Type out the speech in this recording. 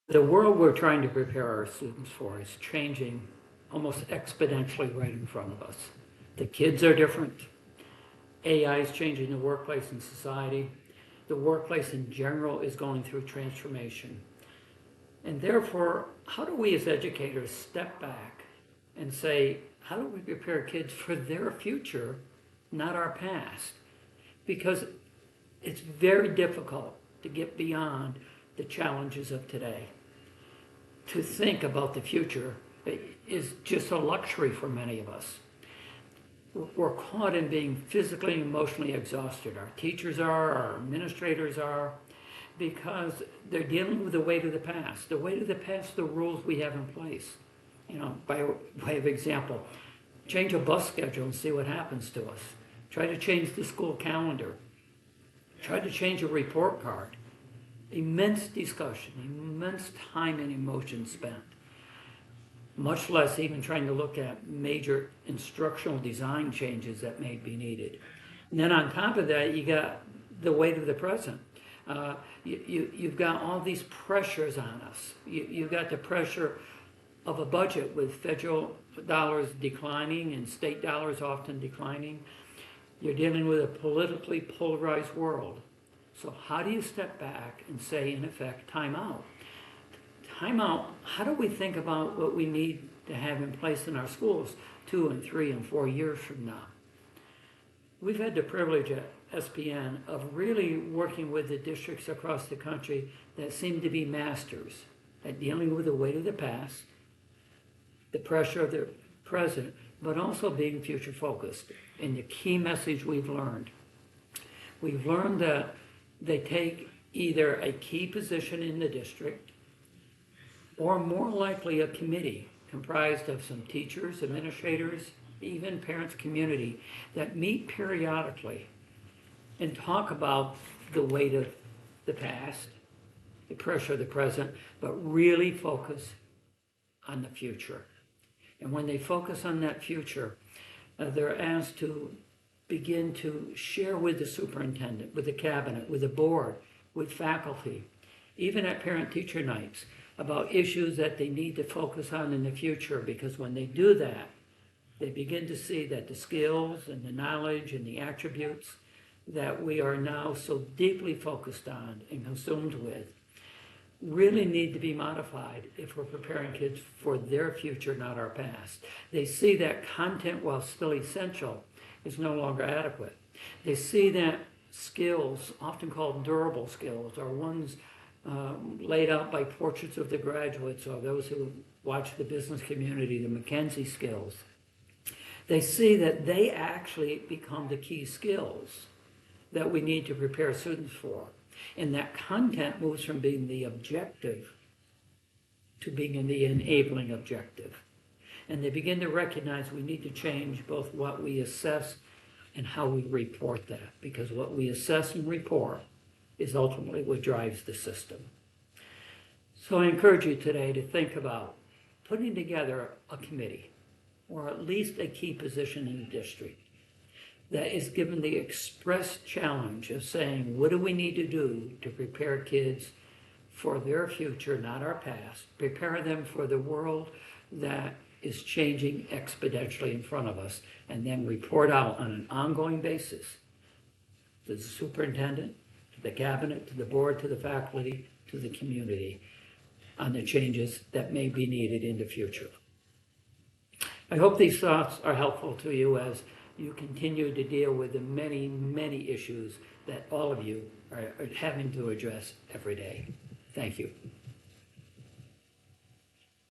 The world we're trying to prepare our students for is changing almost exponentially right in front of us. The kids are different. AI is changing the workplace and society. The workplace in general is going through transformation. And therefore, how do we as educators step back and say, how do we prepare kids for their future, not our past? Because it's very difficult to get beyond the challenges of today. To think about the future is just a luxury for many of us. We're caught in being physically and emotionally exhausted. Our teachers are, our administrators are, because they're dealing with the weight of the past. The weight of the past, the rules we have in place. By way of example, change a bus schedule and see what happens to us. Try to change the school calendar. Try to change a report card. Immense discussion, immense time and emotion spent. Much less even trying to look at major instructional design changes that may be needed. And then on top of that, you got the weight of the present. You've got all these pressures on us. You've got the pressure of a budget with federal dollars declining and state dollars often declining. You're dealing with a politically polarized world. So how do you step back and say, in effect, time out? Time out, how do we think about what we need to have in place in our schools 2 and 3 and 4 years from now? We've had the privilege at SPN of really working with the districts across the country that seem to be masters at dealing with the weight of the past, the pressure of the present, but also being future focused. And the key message we've learned that they take either a key position in the district or more likely a committee comprised of some teachers, administrators, even parents, community that meet periodically and talk about the weight of the past, the pressure of the present, but really focus on the future. And when they focus on that future, they're asked to begin to share with the superintendent, with the cabinet, with the board, with faculty, even at parent-teacher nights, about issues that they need to focus on in the future, because when they do that, they begin to see that the skills and the knowledge and the attributes that we are now so deeply focused on and consumed with really need to be modified if we're preparing kids for their future, not our past. They see that content, while still essential, is no longer adequate. They see that skills, often called durable skills, are ones laid out by portraits of the graduates or those who watch the business community, the McKinsey skills. They see that they actually become the key skills that we need to prepare students for. And that content moves from being the objective to being the enabling objective. And they begin to recognize we need to change both what we assess and how we report that, because what we assess and report is ultimately what drives the system. So I encourage you today to think about putting together a committee, or at least a key position in the district, that is given the express challenge of saying, what do we need to do to prepare kids for their future, not our past, prepare them for the world that is changing exponentially in front of us, and then report out on an ongoing basis to the superintendent, to the cabinet, to the board, to the faculty, to the community on the changes that may be needed in the future. I hope these thoughts are helpful to you as you continue to deal with the many, many issues that all of you are having to address every day. Thank you.